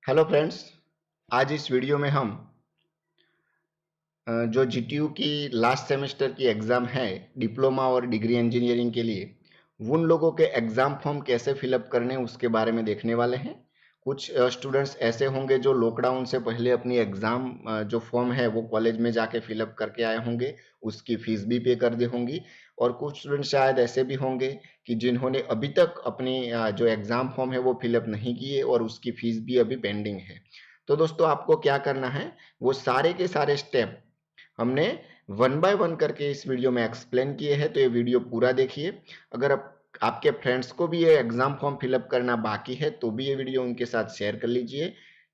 Hello friends. आज इस video में हम जो जीटीयू की लास्ट सेमेस्टर की एग्ज़ाम है डिप्लोमा और डिग्री इंजीनियरिंग के लिए, उन लोगों के एग्ज़ाम फॉर्म कैसे फिलअप करने उसके बारे में देखने वाले हैं। कुछ स्टूडेंट्स ऐसे होंगे जो लॉकडाउन से पहले अपनी एग्ज़ाम जो फॉर्म है वो कॉलेज में जाके फिलअप करके आए होंगे, उसकी फ़ीस भी पे कर दी होंगी। और कुछ स्टूडेंट शायद ऐसे भी होंगे कि जिन्होंने अभी तक अपनी जो एग्ज़ाम फॉर्म है वो फिलअप नहीं किए और उसकी फ़ीस भी अभी पेंडिंग है। तो दोस्तों आपको क्या करना है, वो सारे के सारे स्टेप हमने वन बाय वन करके इस वीडियो में एक्सप्लेन किए हैं, तो ये वीडियो पूरा देखिए। अगर आपके फ्रेंड्स को भी ये एग्जाम फॉर्म फिलअप करना बाकी है तो भी ये वीडियो उनके साथ शेयर कर लीजिए,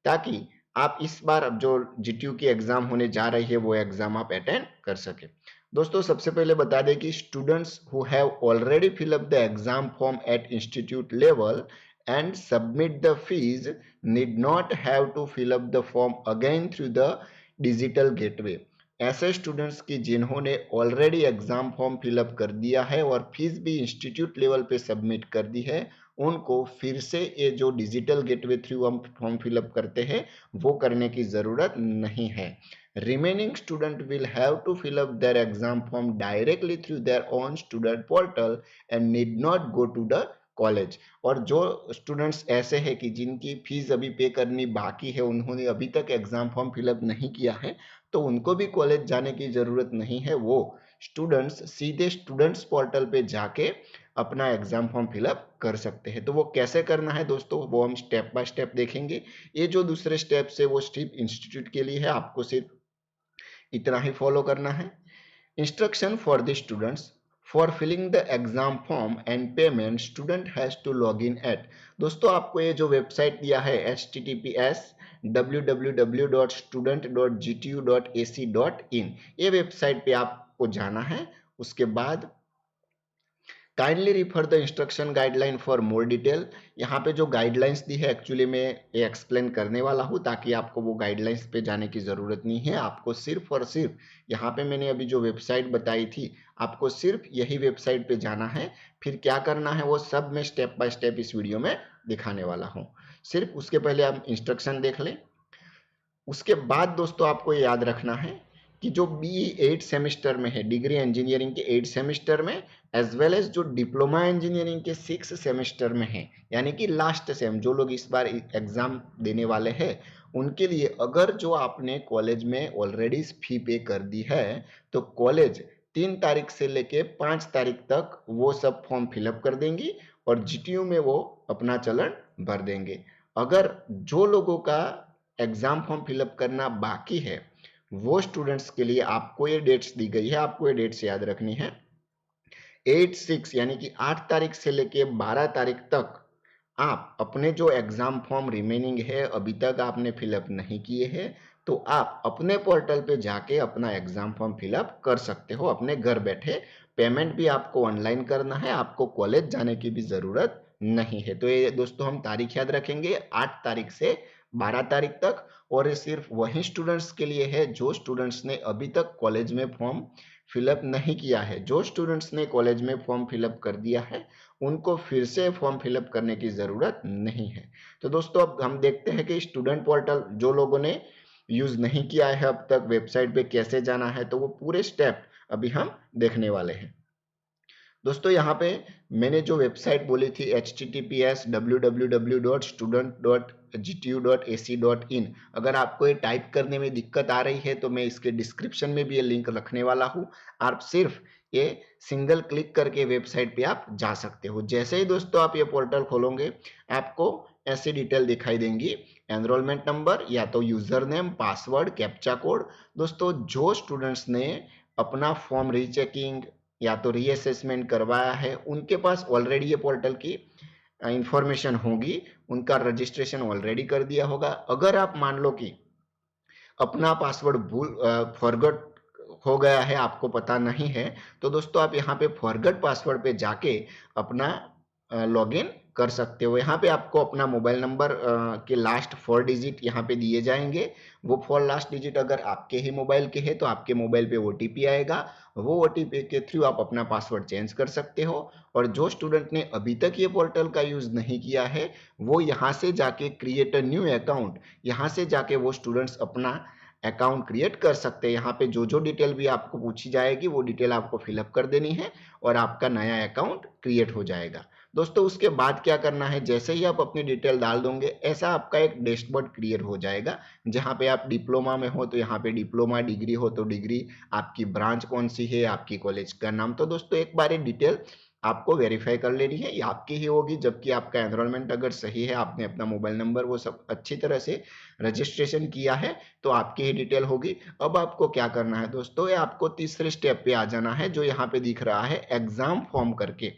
ताकि आप इस बार अब जो जीटीयू की एग्जाम होने जा रही है वो एग्जाम आप अटेंड कर सके। दोस्तों सबसे पहले बता दें कि students who have already fill up the exam form at institute level and submit the fees need not have to fill up the form again through the digital gateway। ऐसे स्टूडेंट्स की जिन्होंने ऑलरेडी एग्जाम फॉर्म फिलअप कर दिया है और fees भी institute level पे submit कर दी है, उनको फिर से ये जो डिजिटल गेटवे थ्रू हम फॉर्म फिलअप करते हैं वो करने की ज़रूरत नहीं है। Remaining student will have to fill up their exam form directly through their own student portal and need not go to the college. और जो स्टूडेंट्स ऐसे हैं कि जिनकी फीस अभी पे करनी बाकी है, उन्होंने अभी तक एग्जाम फॉर्म फिलअप नहीं किया है, तो उनको भी कॉलेज जाने की ज़रूरत नहीं है। वो स्टूडेंट्स सीधे स्टूडेंट्स पोर्टल पे जाके अपना एग्जाम फॉर्म फिलअप कर सकते हैं। तो वो कैसे करना है दोस्तों, वो हम स्टेप बाय स्टेप देखेंगे। ये जो दूसरे स्टेप्स है वो सिर्फ इंस्टीट्यूट के लिए है, आपको सिर्फ इतना ही फॉलो करना है। Instruction for the students for filling the exam form and payment student has to log in at. दोस्तों आपको ये जो वेबसाइट दिया है https://www.student.gtu.ac.in, ये वेबसाइट पे आपको जाना है। उसके बाद kindly refer the instruction guideline for more detail. यहाँ पे जो गाइडलाइंस दी है एक्चुअली मैं ये एक्सप्लेन करने वाला हूँ, ताकि आपको वो गाइडलाइंस पे जाने की ज़रूरत नहीं है। आपको सिर्फ और सिर्फ यहाँ पे मैंने अभी जो वेबसाइट बताई थी, आपको सिर्फ यही वेबसाइट पे जाना है। फिर क्या करना है वो सब मैं स्टेप बाय स्टेप इस वीडियो में दिखाने वाला हूँ। सिर्फ उसके पहले आप इंस्ट्रक्शन देख लें। उसके बाद दोस्तों आपको ये याद रखना है कि जो बी 8 सेमेस्टर में है, डिग्री इंजीनियरिंग के 8 सेमेस्टर में, एज वेल एज जो डिप्लोमा इंजीनियरिंग के 6 सेमेस्टर में है, यानी कि लास्ट सेम जो लोग इस बार एग्जाम देने वाले हैं, उनके लिए अगर जो आपने कॉलेज में ऑलरेडी फी पे कर दी है, तो कॉलेज 3 तारीख से लेके 5 तारीख तक वो सब फॉर्म फिलअप कर देंगी और जीटीयू में वो अपना चलन भर देंगे। अगर जो लोगों का एग्जाम फॉर्म फिलअप करना बाकी है, वो स्टूडेंट्स के लिए आपको ये डेट्स दी गई है, आपको ये डेट्स याद रखनी है। 8-6 यानी कि 8 तारीख से लेके 12 तारीख तक आप अपने जो एग्जाम फॉर्म रिमेनिंग है अभी तक आपने फिलअप नहीं किए हैं, तो आप अपने पोर्टल पे जाके अपना एग्जाम फॉर्म फिलअप कर सकते हो अपने घर बैठे। पेमेंट भी आपको ऑनलाइन करना है, आपको कॉलेज जाने की भी जरूरत नहीं है। तो ये दोस्तों हम तारीख याद रखेंगे, 8 तारीख से 12 तारीख तक। और ये सिर्फ वही स्टूडेंट्स के लिए है जो स्टूडेंट्स ने अभी तक कॉलेज में फॉर्म फिलअप नहीं किया है। जो स्टूडेंट्स ने कॉलेज में फॉर्म फिलअप कर दिया है, उनको फिर से फॉर्म फिलअप करने की ज़रूरत नहीं है। तो दोस्तों अब हम देखते हैं कि स्टूडेंट पोर्टल जो लोगों ने यूज़ नहीं किया है अब तक, वेबसाइट पे कैसे जाना है, तो वो पूरे स्टेप अभी हम देखने वाले हैं। दोस्तों यहाँ पे मैंने जो वेबसाइट बोली थी https://www.student.gtu.ac.in, अगर आपको ये टाइप करने में दिक्कत आ रही है तो मैं इसके डिस्क्रिप्शन में भी ये लिंक रखने वाला हूँ। आप सिर्फ ये सिंगल क्लिक करके वेबसाइट पे आप जा सकते हो। जैसे ही दोस्तों आप ये पोर्टल खोलोगे, आपको ऐसी डिटेल दिखाई देंगी, एनरोलमेंट नंबर या तो user name, password, captcha code. दोस्तों जो स्टूडेंट्स ने अपना फॉर्म रीचेकिंग या तो रीअसेसमेंट करवाया है, उनके पास ऑलरेडी ये पोर्टल की इंफॉर्मेशन होगी, उनका रजिस्ट्रेशन ऑलरेडी कर दिया होगा। अगर आप मान लो कि अपना पासवर्ड भूल फॉरगॉट हो गया है, आपको पता नहीं है, तो दोस्तों आप यहाँ पे फॉरगॉट पासवर्ड पे जाके अपना लॉगिन कर सकते हो। यहाँ पे आपको अपना मोबाइल नंबर के लास्ट 4 डिजिट यहाँ पे दिए जाएंगे। वो 4 लास्ट डिजिट अगर आपके ही मोबाइल के हैं तो आपके मोबाइल पे ओटीपी आएगा। वो ओटीपी के थ्रू आप अपना पासवर्ड चेंज कर सकते हो। और जो स्टूडेंट ने अभी तक ये पोर्टल का यूज नहीं किया है वो यहाँ से जाके क्रिएट अ न्यू अकाउंट, यहाँ से जाके वो स्टूडेंट्स अपना अकाउंट क्रिएट कर सकते हैं। यहाँ पे जो जो डिटेल भी आपको पूछी जाएगी वो डिटेल आपको फिलअप कर देनी है और आपका नया अकाउंट क्रिएट हो जाएगा। दोस्तों उसके बाद क्या करना है, जैसे ही आप अपनी डिटेल डाल दोगे ऐसा आपका एक डैशबोर्ड क्रिएट हो जाएगा। जहाँ पे आप डिप्लोमा में हो तो यहाँ पे डिप्लोमा, डिग्री हो तो डिग्री, आपकी ब्रांच कौन सी है, आपकी कॉलेज का नाम। तो दोस्तों एक बार ये डिटेल आपको वेरीफाई कर लेनी है, ये आपकी ही होगी। जबकि आपका एनरोलमेंट अगर सही है, आपने अपना मोबाइल नंबर वो सब अच्छी तरह से रजिस्ट्रेशन किया है तो आपकी ही डिटेल होगी। अब आपको क्या करना है दोस्तों, ये आपको तीसरे स्टेप पे आ जाना है जो यहाँ पे दिख रहा है एग्जाम फॉर्म करके।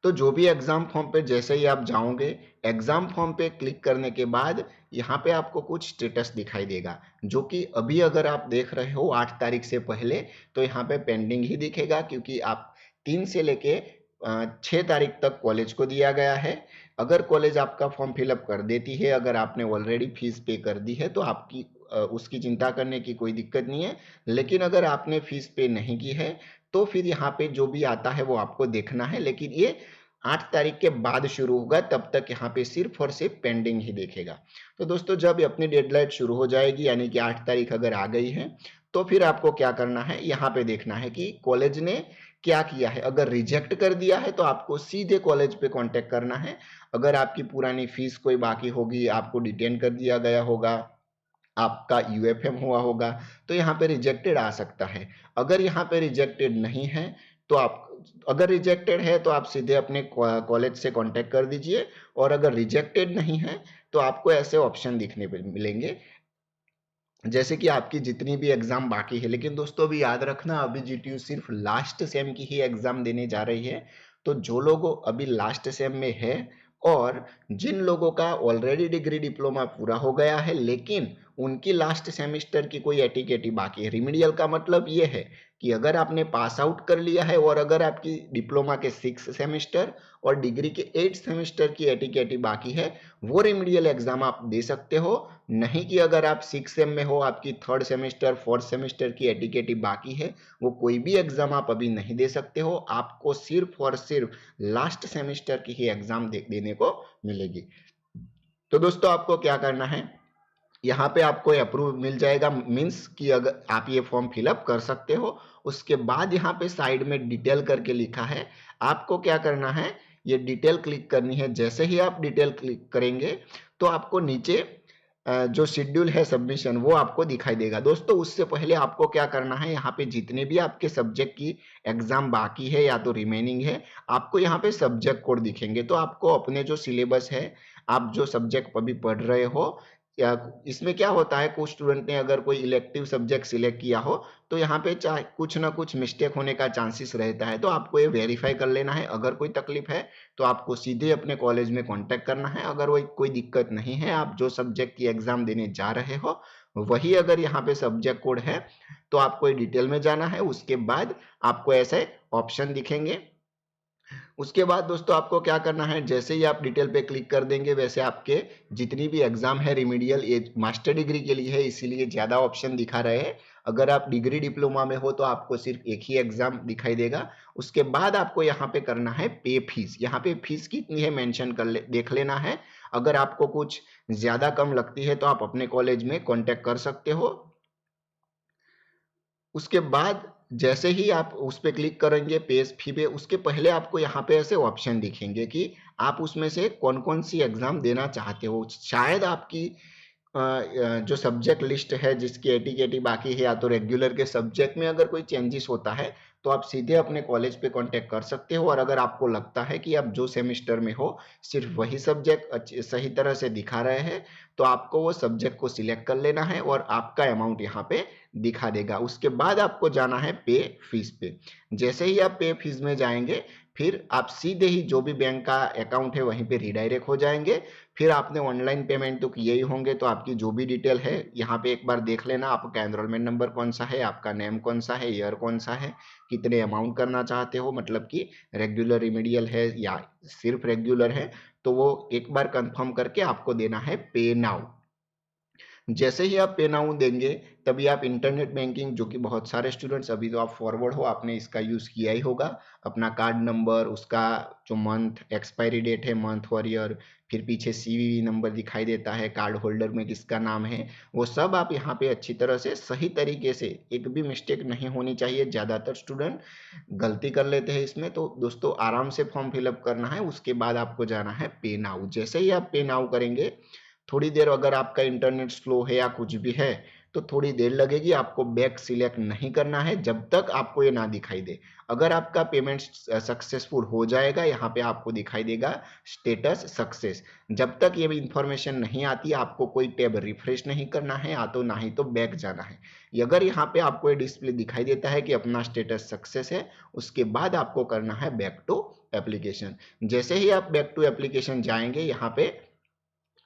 तो जो भी एग्जाम फॉर्म पे जैसे ही आप जाओगे, एग्जाम फॉर्म पे क्लिक करने के बाद यहाँ पे आपको कुछ स्टेटस दिखाई देगा, जो कि अभी अगर आप देख रहे हो 8 तारीख से पहले तो यहाँ पे पेंडिंग ही दिखेगा, क्योंकि आप 3 से लेके 6 तारीख तक कॉलेज को दिया गया है। अगर कॉलेज आपका फॉर्म फिलअप कर देती है, अगर आपने ऑलरेडी फीस पे कर दी है तो आपकी उसकी चिंता करने की कोई दिक्कत नहीं है। लेकिन अगर आपने फीस पे नहीं की है तो फिर यहाँ पे जो भी आता है वो आपको देखना है। लेकिन ये 8 तारीख के बाद शुरू होगा, तब तक यहाँ पे सिर्फ और सिर्फ पेंडिंग ही देखेगा। तो दोस्तों जब अपनी डेडलाइन शुरू हो जाएगी, यानी कि 8 तारीख अगर आ गई है, तो फिर आपको क्या करना है, यहाँ पे देखना है कि कॉलेज ने क्या किया है। अगर रिजेक्ट कर दिया है तो आपको सीधे कॉलेज पे कांटेक्ट करना है। अगर आपकी पुरानी फीस कोई बाकी होगी, आपको डिटेन कर दिया गया होगा, आपका यूएफएम हुआ होगा, तो यहाँ पे रिजेक्टेड आ सकता है। अगर यहाँ पे रिजेक्टेड नहीं है तो आप, अगर रिजेक्टेड है तो आप सीधे अपने कॉलेज से कांटेक्ट कर दीजिए। और अगर रिजेक्टेड नहीं है तो आपको ऐसे ऑप्शन दिखने मिलेंगे जैसे कि आपकी जितनी भी एग्जाम बाकी है। लेकिन दोस्तों अभी याद रखना, अभी जीटीयू सिर्फ लास्ट सेम की ही एग्जाम देने जा रही है। तो जो लोग अभी लास्ट सेम में है और जिन लोगों का ऑलरेडी डिग्री डिप्लोमा पूरा हो गया है लेकिन उनकी लास्ट सेमेस्टर की कोई एटीकेटी बाकी है, रिमीडियल का मतलब ये है कि अगर आपने पास आउट कर लिया है और अगर आपकी डिप्लोमा के 6 सेमेस्टर और डिग्री के 8 सेमेस्टर की एटीकेटी बाकी है, वो रिमीडियल एग्जाम आप दे सकते हो। नहीं कि अगर आप 6 सेम में हो, आपकी 3rd सेमेस्टर 4th सेमेस्टर की एटीकेटी बाकी है, वो कोई भी एग्जाम आप अभी नहीं दे सकते हो। आपको सिर्फ और सिर्फ लास्ट सेमेस्टर की ही एग्जाम देने को मिलेगी। तो दोस्तों आपको क्या करना है, यहाँ पे आपको अप्रूव मिल जाएगा, मीन्स कि अगर आप ये फॉर्म फिलअप कर सकते हो। उसके बाद यहाँ पे साइड में डिटेल करके लिखा है, आपको क्या करना है, ये डिटेल क्लिक करनी है। जैसे ही आप डिटेल क्लिक करेंगे तो आपको नीचे जो शेड्यूल है सबमिशन वो आपको दिखाई देगा। दोस्तों उससे पहले आपको क्या करना है, यहाँ पे जितने भी आपके सब्जेक्ट की एग्जाम बाकी है या तो रिमेनिंग है, आपको यहाँ पे सब्जेक्ट कोड दिखेंगे। तो आपको अपने जो सिलेबस है, आप जो सब्जेक्ट अभी पढ़ रहे हो, या इसमें क्या होता है, कुछ स्टूडेंट ने अगर कोई इलेक्टिव सब्जेक्ट सिलेक्ट किया हो तो यहाँ पे चाहे कुछ ना कुछ मिस्टेक होने का चांसेस रहता है। तो आपको ये वेरीफाई कर लेना है। अगर कोई तकलीफ है तो आपको सीधे अपने कॉलेज में कांटेक्ट करना है। अगर वो कोई दिक्कत नहीं है, आप जो सब्जेक्ट की एग्जाम देने जा रहे हो वही अगर यहाँ पे सब्जेक्ट कोड है तो आपको डिटेल में जाना है। उसके बाद आपको ऐसे ऑप्शन दिखेंगे। उसके बाद दोस्तों आपको क्या करना है, जैसे ही आप डिटेल पे क्लिक कर देंगे वैसे आपके जितनी भी एग्जाम है रिमीडियल, ये मास्टर डिग्री के लिए है इसीलिए ज्यादा ऑप्शन दिखा रहे हैं। अगर आप डिग्री डिप्लोमा में हो तो आपको सिर्फ एक ही एग्जाम दिखाई देगा। उसके बाद आपको यहाँ पे करना है पे फीस। यहाँ पे फीस कितनी है मेंशन देख लेना है। अगर आपको कुछ ज्यादा कम लगती है तो आप अपने कॉलेज में कांटेक्ट कर सकते हो। उसके बाद जैसे ही आप उस पर क्लिक करेंगे पेज फी पे, उसके पहले आपको यहाँ पे ऐसे ऑप्शन दिखेंगे कि आप उसमें से कौन कौन सी एग्जाम देना चाहते हो। शायद आपकी जो सब्जेक्ट लिस्ट है जिसकी एटीकेटी बाकी है या तो रेगुलर के सब्जेक्ट में अगर कोई चेंजेस होता है तो आप सीधे अपने कॉलेज पे कांटेक्ट कर सकते हो। और अगर आपको लगता है कि आप जो सेमेस्टर में हो सिर्फ वही सब्जेक्ट सही तरह से दिखा रहे हैं तो आपको वो सब्जेक्ट को सिलेक्ट कर लेना है और आपका अमाउंट यहाँ पे दिखा देगा। उसके बाद आपको जाना है पे फीस पे। जैसे ही आप पे फीस में जाएंगे, फिर आप सीधे ही जो भी बैंक का अकाउंट है वहीं पे रिडायरेक्ट हो जाएंगे। फिर आपने ऑनलाइन पेमेंट तो किए ही होंगे, तो आपकी जो भी डिटेल है यहाँ पे एक बार देख लेना, आपका एनरोलमेंट नंबर कौन सा है, आपका नेम कौन सा है, ईयर कौन सा है, कितने अमाउंट करना चाहते हो, मतलब कि रेगुलर रिमीडियल है या सिर्फ रेगुलर है, तो वो एक बार कंफर्म करके आपको देना है पे नाउ। जैसे ही आप पे नाउ देंगे तभी आप इंटरनेट बैंकिंग, जो कि बहुत सारे स्टूडेंट्स, अभी तो आप फॉरवर्ड हो, आपने इसका यूज़ किया ही होगा, अपना कार्ड नंबर, उसका जो मंथ एक्सपायरी डेट है, मंथ और ईयर, फिर पीछे सीवीवी नंबर दिखाई देता है, कार्ड होल्डर में किसका नाम है, वो सब आप यहाँ पे अच्छी तरह से सही तरीके से, एक भी मिस्टेक नहीं होनी चाहिए। ज़्यादातर स्टूडेंट गलती कर लेते हैं इसमें, तो दोस्तों आराम से फॉर्म फिलअप करना है, उसके बाद आपको जाना है पे नाउ। जैसे ही आप पे नाउ करेंगे, थोड़ी देर अगर आपका इंटरनेट स्लो है या कुछ भी है तो थोड़ी देर लगेगी, आपको बैक सिलेक्ट नहीं करना है जब तक आपको ये ना दिखाई दे। अगर आपका पेमेंट सक्सेसफुल हो जाएगा, यहाँ पे आपको दिखाई देगा स्टेटस सक्सेस। जब तक ये इंफॉर्मेशन नहीं आती आपको कोई टैब रिफ्रेश नहीं करना है, या तो ना ही तो बैक जाना है। अगर यहाँ पे आपको ये डिस्प्ले दिखाई देता है कि अपना स्टेटस सक्सेस है, उसके बाद आपको करना है बैक टू एप्लीकेशन। जैसे ही आप बैक टू एप्लीकेशन जाएंगे, यहाँ पे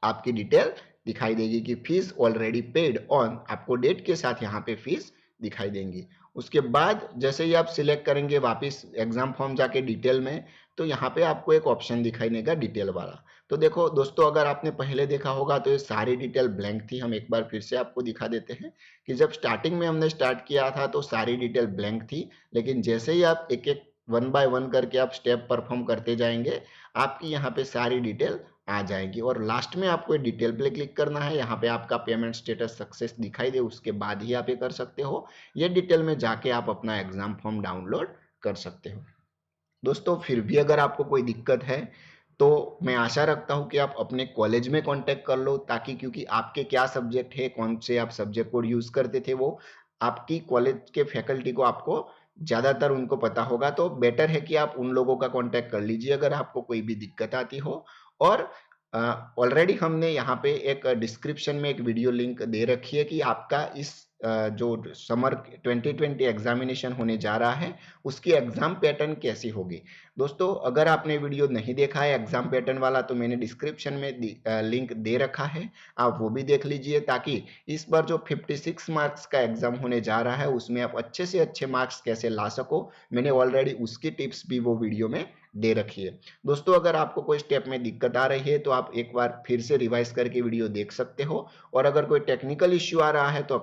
आपकी डिटेल दिखाई देगी कि फीस ऑलरेडी पेड ऑन, आपको डेट के साथ यहाँ पे फीस दिखाई देंगी। उसके बाद जैसे ही आप सिलेक्ट करेंगे वापस एग्जाम फॉर्म जाके डिटेल में, तो यहाँ पे आपको एक ऑप्शन दिखाई देगा डिटेल वाला। तो देखो दोस्तों, अगर आपने पहले देखा होगा तो ये सारी डिटेल ब्लैंक थी। हम एक बार फिर से आपको दिखा देते हैं कि जब स्टार्टिंग में हमने स्टार्ट किया था तो सारी डिटेल ब्लैंक थी, लेकिन जैसे ही आप एक एक वन बाय वन करके आप स्टेप परफॉर्म करते जाएंगे, आपकी यहाँ पे सारी डिटेल आ जाएगी। और लास्ट में आपको डिटेल पे क्लिक करना है, यहाँ पे आपका पेमेंट स्टेटस सक्सेस दिखाई दे, उसके बाद ही आप ये कर सकते हो। ये डिटेल में जाके आप अपना एग्जाम फॉर्म डाउनलोड कर सकते हो। दोस्तों फिर भी अगर आपको कोई दिक्कत है तो मैं आशा रखता हूँ कि आप अपने कॉलेज में कांटेक्ट कर लो, ताकि क्योंकि आपके क्या सब्जेक्ट है, कौन से आप सब्जेक्ट कोड यूज करते थे, वो आपकी कॉलेज के फैकल्टी को, आपको ज़्यादातर उनको पता होगा। तो बेटर है कि आप उन लोगों का कांटेक्ट कर लीजिए अगर आपको कोई भी दिक्कत आती हो। और ऑलरेडी हमने यहाँ पे एक डिस्क्रिप्शन में एक वीडियो लिंक दे रखी है कि आपका इस जो समर 2020 एग्जामिनेशन होने जा रहा है उसकी एग्जाम पैटर्न कैसी होगी। दोस्तों अगर आपने वीडियो नहीं देखा है एग्जाम पैटर्न वाला, तो मैंने डिस्क्रिप्शन में लिंक दे रखा है, आप वो भी देख लीजिए, ताकि इस बार जो 56 मार्क्स का एग्जाम होने जा रहा है उसमें आप अच्छे से अच्छे मार्क्स कैसे ला सको, मैंने ऑलरेडी उसकी टिप्स भी वो वीडियो में दे रखी है। दोस्तों अगर आपको कोई स्टेप में दिक्कत आ रही है तो आप एक बार फिर से रिवाइज करके वीडियो देख सकते हो, और अगर कोई टेक्निकल इश्यू आ रहा है तो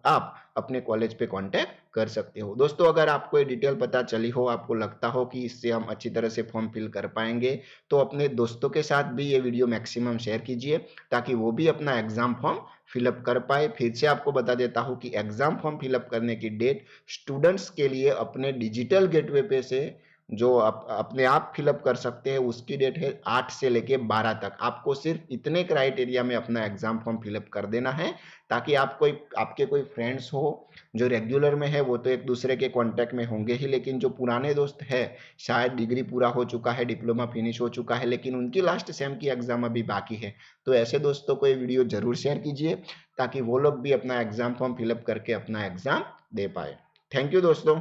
आप अपने कॉलेज पे कांटेक्ट कर सकते हो। दोस्तों अगर आपको ये डिटेल पता चली हो, आपको लगता हो कि इससे हम अच्छी तरह से फॉर्म फिल कर पाएंगे, तो अपने दोस्तों के साथ भी ये वीडियो मैक्सिमम शेयर कीजिए, ताकि वो भी अपना एग्जाम फॉर्म फिलअप कर पाए। फिर से आपको बता देता हूँ कि एग्जाम फॉर्म फिलअप करने की डेट स्टूडेंट्स के लिए अपने डिजिटल गेटवे पे से जो आप अपने आप फिलअप कर सकते हैं, उसकी डेट है 8 से लेके 12 तक। आपको सिर्फ इतने क्राइटेरिया में अपना एग्जाम फॉर्म फिलअप कर देना है, ताकि आपके कोई फ्रेंड्स हो जो रेगुलर में है, वो तो एक दूसरे के कांटेक्ट में होंगे ही, लेकिन जो पुराने दोस्त है, शायद डिग्री पूरा हो चुका है, डिप्लोमा फिनिश हो चुका है, लेकिन उनकी लास्ट सेम की एग्जाम अभी बाकी है, तो ऐसे दोस्तों को ये वीडियो जरूर शेयर कीजिए, ताकि वो लोग भी अपना एग्जाम फॉर्म फिलअप करके अपना एग्जाम दे पाए। थैंक यू दोस्तों।